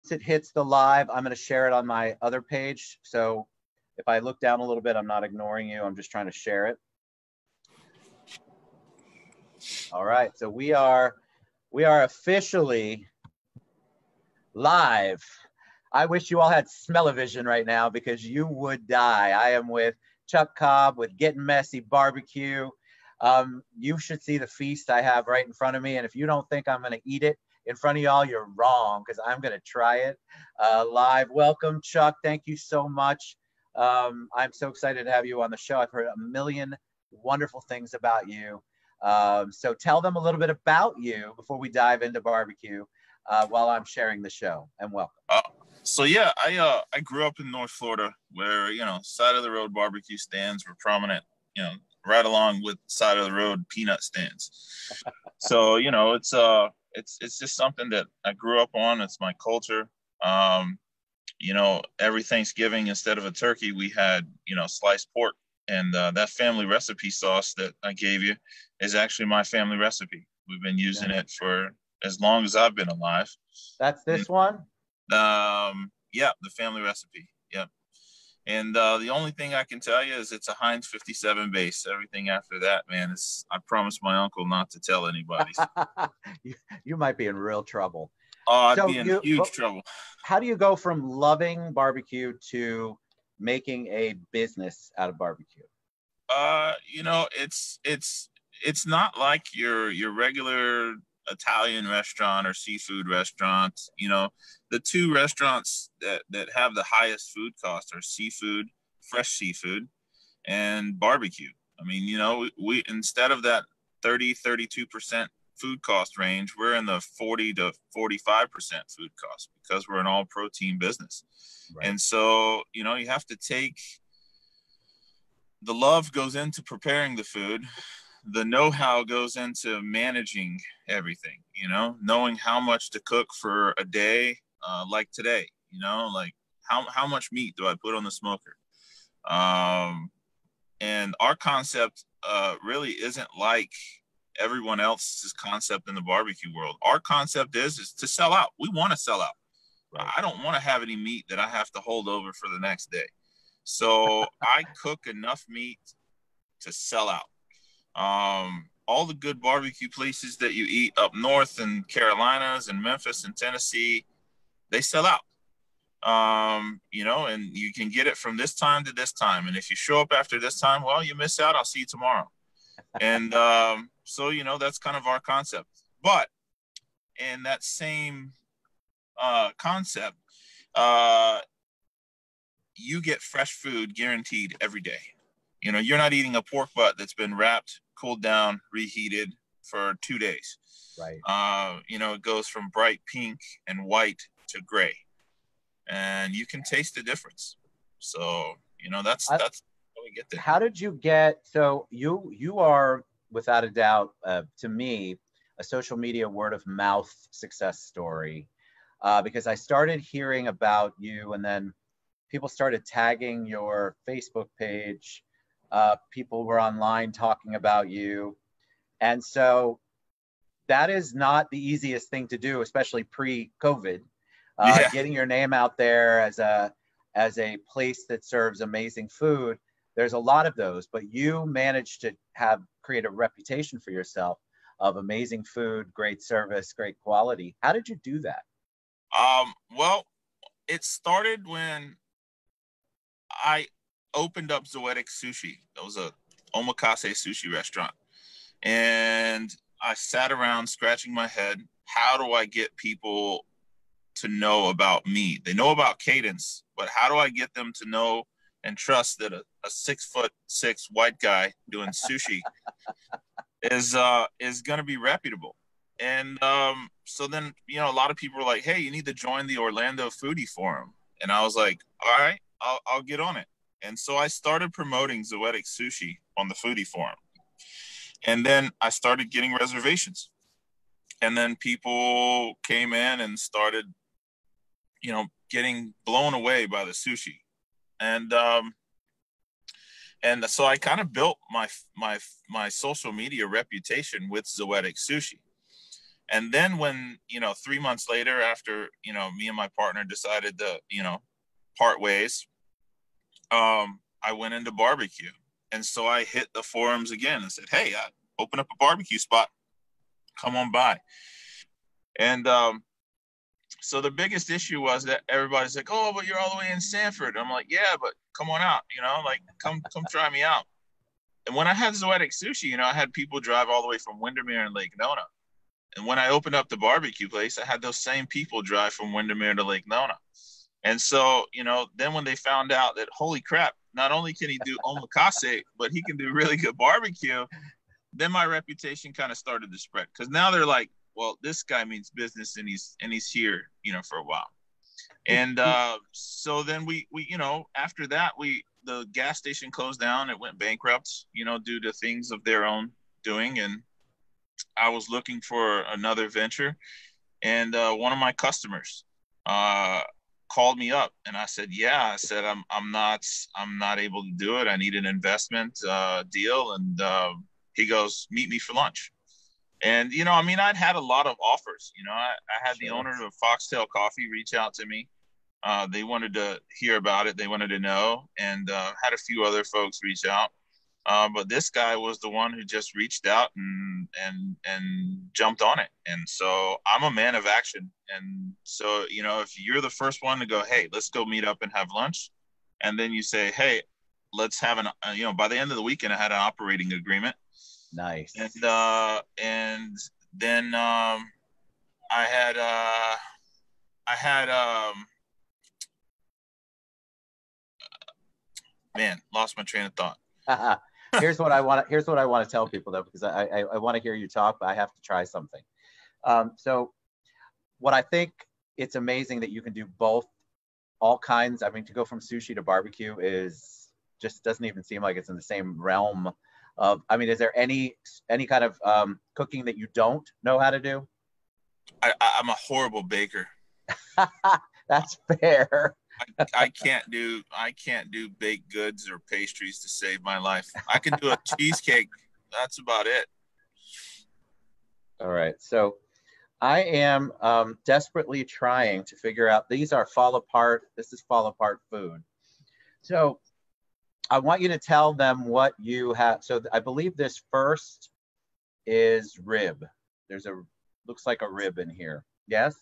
once it hits the live, I'm going to share it on my other page. So if I look down a little bit, I'm not ignoring you. I'm just trying to share it. All right. So we are officially live. I wish you all had smell-o-vision right now because you would die. I am with Chuck Cobb with Git-N-Messy BBQ. You should see the feast I have right in front of me. And if you don't think I'm going to eat it in front of y'all, you're wrong, because I'm going to try it live. Welcome, Chuck. Thank you so much. I'm so excited to have you on the show. I've heard a million wonderful things about you. So tell them a little bit about you before we dive into barbecue while I'm sharing the show. And welcome. So yeah, I grew up in North Florida where, side of the road barbecue stands were prominent, right along with side of the road peanut stands. So, it's just something that I grew up on. It's my culture. Every Thanksgiving, instead of a turkey, we had, sliced pork. And that family recipe sauce that I gave you is actually my family recipe. We've been using it for as long as I've been alive. That's this one? Yeah, the family recipe. Yeah. And the only thing I can tell you is it's a Heinz 57 base. Everything after that, man, I promised my uncle not to tell anybody. You might be in real trouble. Oh, I'd be in huge trouble. How do you go from loving barbecue to making a business out of barbecue? It's not like your regular Italian restaurant or seafood restaurant. The two restaurants that have the highest food costs are seafood, fresh seafood, and barbecue. I mean, we instead of that 32% food cost range, we're in the 40 to 45% food cost because we're an all protein business. Right. And so, you have to take the love goes into preparing the food. The know-how goes into managing everything, knowing how much to cook for a day, like today, like how much meat do I put on the smoker? And our concept really isn't like everyone else's concept in the barbecue world. Our concept is to sell out. We want to sell out. Right. I don't want to have any meat that I have to hold over for the next day. So I cook enough meat to sell out. All the good barbecue places that you eat up north in Carolinas and Memphis and Tennessee, they sell out. And you can get it from this time to this time. And if you show up after this time, well, you miss out. I'll see you tomorrow. And so, that's kind of our concept. But in that same concept, you get fresh food guaranteed every day. You're not eating a pork butt that's been wrapped, cooled down, reheated for 2 days. Right. It goes from bright pink and white to gray, and you can taste the difference. So, that's how we get there. How did you get, so you are without a doubt, to me, a social media word of mouth success story, because I started hearing about you and then people started tagging your Facebook page. People were online talking about you. And so that is not the easiest thing to do, especially pre-COVID. Getting your name out there as a place that serves amazing food. There's a lot of those, but you managed to create a reputation for yourself of amazing food, great service, great quality. How did you do that? Well, it started when I opened up Zoetic Sushi. It was a omakase sushi restaurant. And I sat around scratching my head. How do I get people to know about me? They know about Cadence, but how do I get them to know and trust that a 6'6" white guy doing sushi is going to be reputable? And so then, a lot of people were like, hey, you need to join the Orlando Foodie Forum. And I was like, all right, I'll get on it. And so I started promoting Zoetic Sushi on the Foodie Forum. And then I started getting reservations. And then people came in and started, getting blown away by the sushi. And so I kind of built my social media reputation with Zoetic Sushi. And then when, 3 months later, after, me and my partner decided to, part ways, I went into barbecue. And so I hit the forums again and said, hey, I opened up a barbecue spot. Come on by. And so the biggest issue was that everybody's like, oh, but you're all the way in Sanford. I'm like, yeah, but come on out, like come try me out. And when I had Zoetic Sushi, I had people drive all the way from Windermere and Lake Nona. And when I opened up the barbecue place, I had those same people drive from Windermere to Lake Nona. And so, then when they found out that, holy crap, not only can he do omakase, but he can do really good barbecue, then my reputation kind of started to spread. Because now they're like, well, this guy means business, and he's here, for a while. And so then we after that, the gas station closed down. It went bankrupt, due to things of their own doing. And I was looking for another venture. And one of my customers called me up, and I said, yeah, I said, I'm not able to do it. I need an investment deal. And he goes, meet me for lunch. And, I'd had a lot of offers. I had the owner of Foxtail Coffee reach out to me. They wanted to hear about it. They wanted to know, and had a few other folks reach out. But this guy was the one who just reached out and jumped on it. And so I'm a man of action. And so, if you're the first one to go, hey, let's go meet up and have lunch. And then you say, hey, let's have by the end of the weekend, I had an operating agreement. Nice. And then I had man, lost my train of thought. Here's what I want to tell people, though, because I want to hear you talk, but I have to try something. So what I think, it's amazing that you can do both, all kinds. I mean, to go from sushi to barbecue is just doesn't even seem like it's in the same realm of, I mean, is there any kind of cooking that you don't know how to do? I'm a horrible baker. That's fair. I can't do baked goods or pastries to save my life. I can do a cheesecake. That's about it. All right. So I am desperately trying to figure out, these are fall apart. This is fall apart food. So I want you to tell them what you have. So I believe this first is rib. Looks like a rib in here. Yes?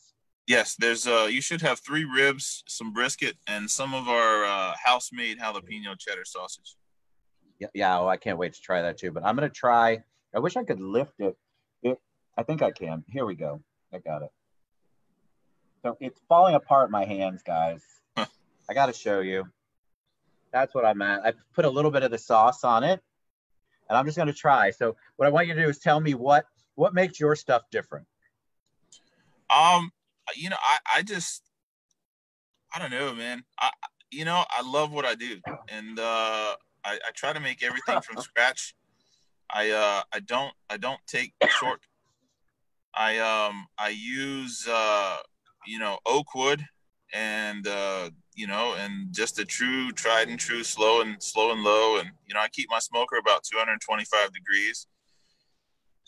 Yes, there's you should have 3 ribs, some brisket, and some of our house-made jalapeno cheddar sausage. Yeah, I can't wait to try that too. But I'm gonna try. I wish I could lift it. I think I can. Here we go. I got it. So it's falling apart in my hands, guys. I got to show you. That's what I'm at. I put a little bit of the sauce on it, and I'm just gonna try. So what I want you to do is tell me what makes your stuff different. I don't know, man. I love what I do, and I try to make everything from scratch. I don't take short. I use oak wood and and just a true tried and true slow and low, and I keep my smoker about 225 degrees.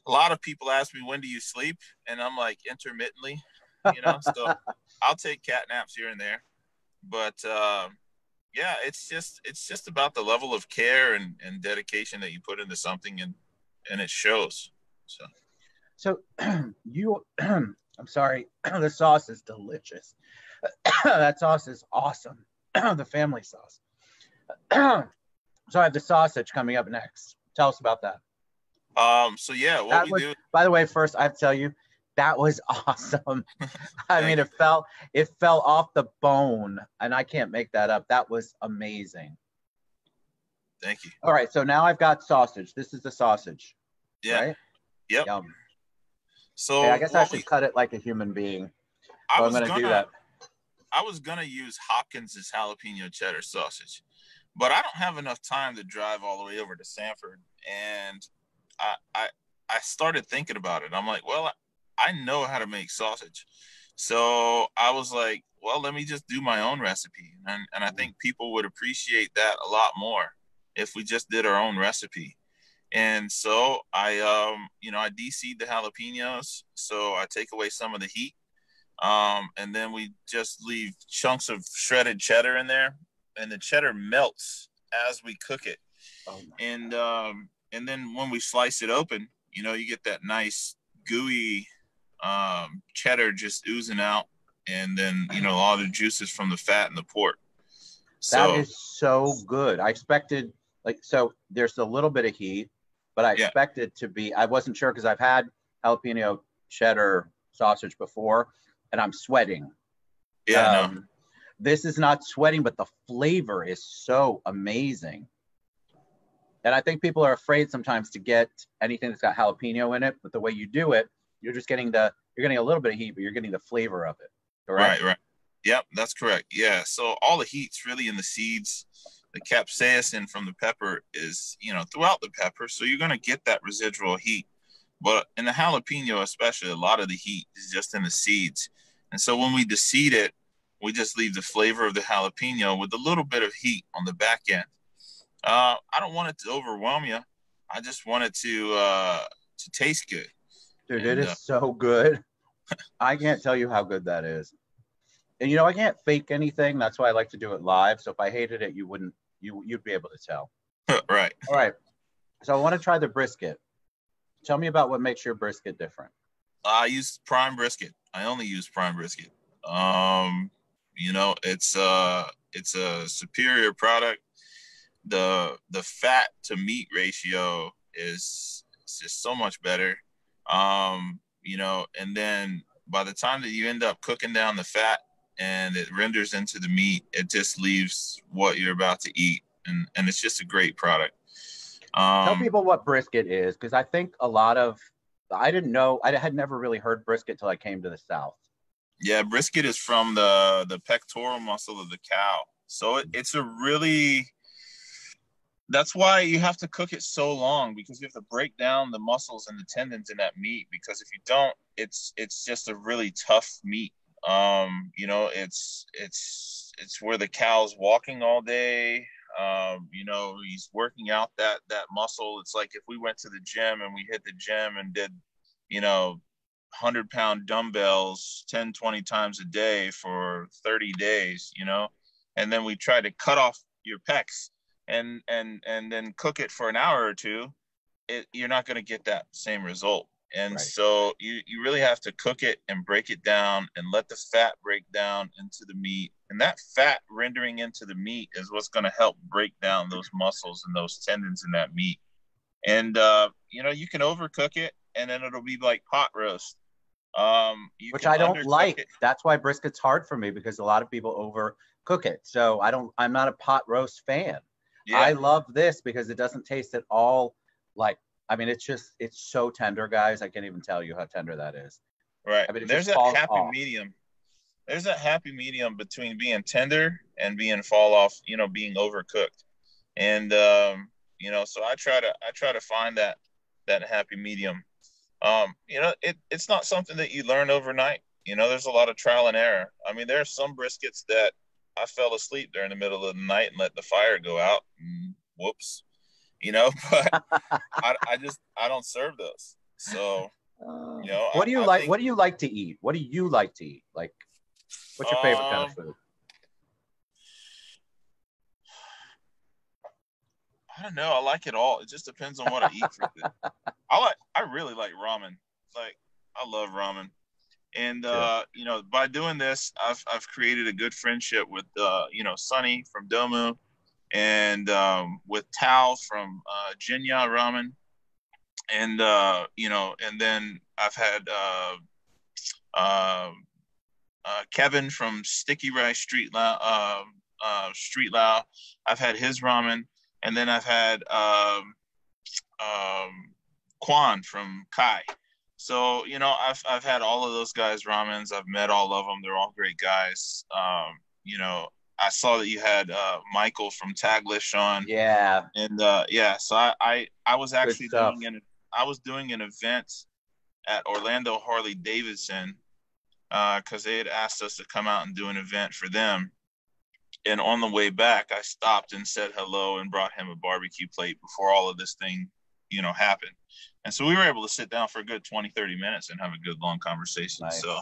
A lot of people ask me, when do you sleep? And I'm like, intermittently, so I'll take cat naps here and there. But yeah, it's just about the level of care and dedication that you put into something, and it shows. So you, I'm sorry, the sauce is delicious. That sauce is awesome. The family sauce. So I have the sausage coming up next. Tell us about that. So yeah, what we do. By the way, first I have to tell you, that was awesome. I mean, it fell off the bone, and I can't make that up. That was amazing. Thank you. All right, so now I've got sausage. This is the sausage. Yeah. Right? Yep. Yum. So okay, I guess I should cut it like a human being. So I'm gonna do that. I was gonna use Hopkins's jalapeno cheddar sausage, but I don't have enough time to drive all the way over to Sanford, and I started thinking about it. I'm like, well, I know how to make sausage. So I was like, well, let me just do my own recipe. And I think people would appreciate that a lot more if we just did our own recipe. And so I de-seed the jalapenos. So I take away some of the heat. And then we just leave chunks of shredded cheddar in there, and the cheddar melts as we cook it. Oh And then when we slice it open, you get that nice gooey cheddar just oozing out, and then all the juices from the fat and the pork. that So is so good. I expected so there's a little bit of heat, but I yeah, expected to be. I wasn't sure because I've had jalapeno cheddar sausage before, and I'm sweating. yeah, no, Um, this is not sweating, but the flavor is so amazing. And I think people are afraid sometimes to get anything that's got jalapeno in it, but the way you do it, you're getting a little bit of heat, but you're getting the flavor of it. Correct? right. Yep, that's correct. Yeah, so all the heat's really in the seeds. The capsaicin from the pepper is, throughout the pepper, so you're going to get that residual heat. But in the jalapeno, especially, a lot of the heat is just in the seeds. And so when we deseed it, we just leave the flavor of the jalapeno with a little bit of heat on the back end. I don't want it to overwhelm you. I just want it to taste good. Dude, it And is so good. I can't tell you how good that is. And I can't fake anything. That's why I like to do it live. So if I hated it, you'd be able to tell. right. All right. So I want to try the brisket. Tell me about what makes your brisket different. I use prime brisket. I only use prime brisket. Um, it's a superior product. The fat to meat ratio is just so much better. And then by the time that you end up cooking down the fat and it renders into the meat, it just leaves what you're about to eat. And it's just a great product. Tell people what brisket is, because I think I didn't know, I had never really heard brisket till I came to the South. Yeah, brisket is from the pectoral muscle of the cow. So it's a really, that's why you have to cook it so long, because you have to break down the muscles and the tendons in that meat, because if you don't, it's just a really tough meat. It's where the cow's walking all day. He's working out that muscle. It's like if we went to the gym and we hit the gym and did, 100-pound dumbbells 10, 20 times a day for 30 days, and then we try to cut off your pecs and then cook it for an hour or two, you're not going to get that same result. And Right. so you really have to cook it and break it down and let the fat break down into the meat. And that fat rendering into the meat is what's going to help break down those muscles and those tendons in that meat. And, you can overcook it and then it'll be like pot roast. You Which can I don't undercook like. it. That's why brisket's hard for me, because a lot of people overcook it. So I'm not a pot roast fan. Yeah, I love this because it doesn't taste at all like, I mean, it's so tender, guys. I can't even tell you how tender that is. right. I mean, it There's just that falls happy off. medium. There's that happy medium between being tender and being fall off, being overcooked. And so I try to find that happy medium. It's not something that you learn overnight. There's a lot of trial and error. I mean, there are some briskets that I fell asleep during the middle of the night and let the fire go out. And whoops, but I don't serve those. So, What do you I like? think What do you like to eat? What do you like to eat? Like, what's your favorite kind of food? I don't know. I like it all. It just depends on what I eat for food. I really like ramen. Like I love ramen. And Too. by doing this, I've created a good friendship with Sunny from Domu, and with Tao from Jinya Ramen, and and then I've had uh, Kevin from Sticky Rice Street Lao. I've had his ramen, and then I've had um, Quan from Kai. So I've had all of those guys' ramens. I've met all of them. They're all great guys. I saw that you had Michael from Taglish on, Yeah, and yeah. So I was good actually stuff. doing an event at Orlando Harley Davidson because they had asked us to come out and do an event for them. And on the way back, I stopped and said hello and brought him a barbecue plate before all of this thing happen. And so we were able to sit down for a good 20, 30 minutes and have a good long conversation. Nice. So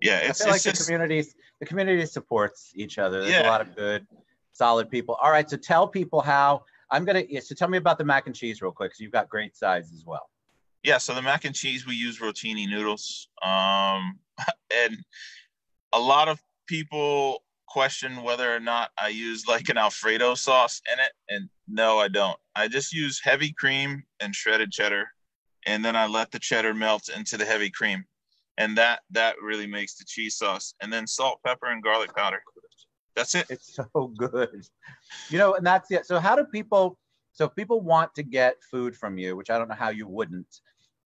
yeah, I feel like the community supports each other. There's a lot of good, solid people. All right, so tell people how so tell me about the mac and cheese real quick, because you've got great sides as well. Yeah, so the mac and cheese, we use rotini noodles. And a lot of people question whether or not I use like an Alfredo sauce in it. And no, I don't. I just use heavy cream and shredded cheddar. And then I let the cheddar melt into the heavy cream. And that really makes the cheese sauce. And then salt, pepper, and garlic powder. That's it. It's so good. And that's it. So if people want to get food from you, which I don't know how you wouldn't,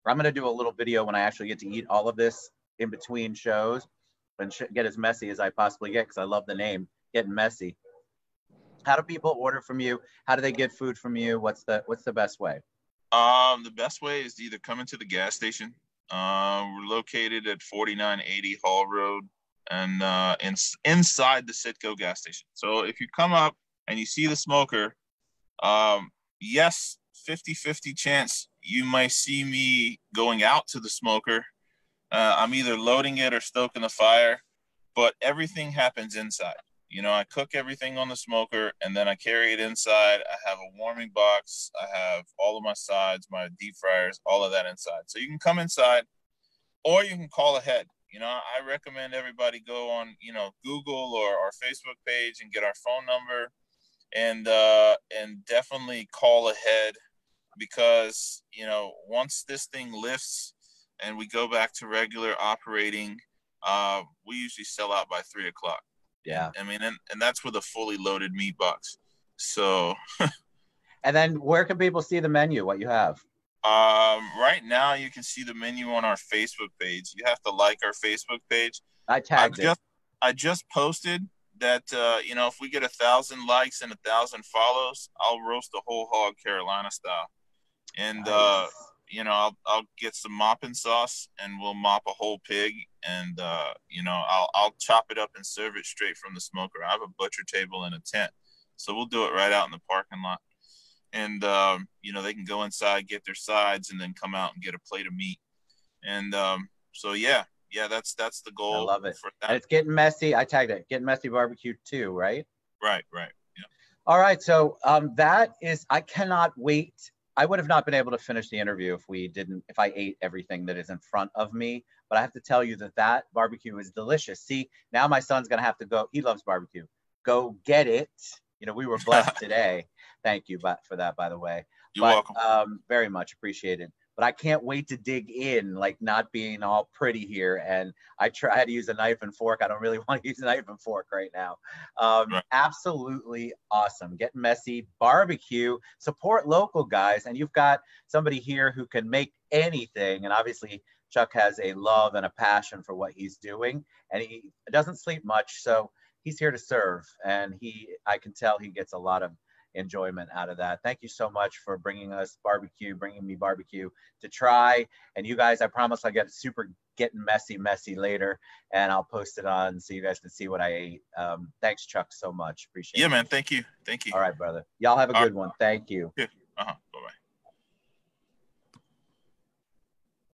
I'm going to do a little video when I actually get to eat all of this in between shows and get as messy as I possibly get, because I love the name, Git-N-Messy. How do people order from you? How do they get food from you? What's the best way? The best way is to either come into the gas station. We're located at 4980 Hall Road, and inside the Citgo gas station. So if you come up and you see the smoker, yes, 50-50 chance you might see me going out to the smoker. I'm either loading it or stoking the fire, but everything happens inside. I cook everything on the smoker, and then I carry it inside. I have a warming box. I have all of my sides, my deep fryers, all of that inside. So you can come inside, or you can call ahead. I recommend everybody go on, Google or our Facebook page and get our phone number, and definitely call ahead, because, once this thing lifts and we go back to regular operating, we usually sell out by 3 o'clock. Yeah. And that's with a fully loaded meat box. So. And then where can people see the menu, what you have? Right now you can see the menu on our Facebook page. You have to like our Facebook page. I tagged it. I just posted that, if we get 1,000 likes and 1,000 follows, I'll roast a whole hog Carolina style. And, nice. I'll get some mopping sauce, and we'll mop a whole pig, and, I'll chop it up and serve it straight from the smoker. I have a butcher table and a tent, so we'll do it right out in the parking lot. And, they can go inside, get their sides, and then come out and get a plate of meat. And, so yeah, that's the goal. I love it. And it's Git-N-Messy. I tagged it. Git-N-Messy BBQ too, right? Right. Yeah. All right. So, I cannot wait. I would have not been able to finish the interview if I ate everything that is in front of me. But I have to tell you that barbecue is delicious. See, now my son's going to have to go. He loves barbecue. Go get it. We were blessed today. Thank you for that, by the way. You're welcome. Very much appreciated. But I can't wait to dig in, like not being all pretty here. And I had to use a knife and fork. I don't really want to use a knife and fork right now. Right. Absolutely awesome. Git-N-Messy BBQ. Support local, guys. And you've got somebody here who can make anything. And obviously, Chuck has a love and a passion for what he's doing. And he doesn't sleep much. So he's here to serve. And I can tell he gets a lot of enjoyment out of that. Thank you so much for bringing me barbecue to try. And you guys, I promise I'll get super messy later, and I'll post it on so you guys can see what I ate. Thanks, Chuck, so much. Appreciate it. Yeah, man. Thank you. All right, brother. Y'all have a good one. Thank you. Yeah. Bye-bye.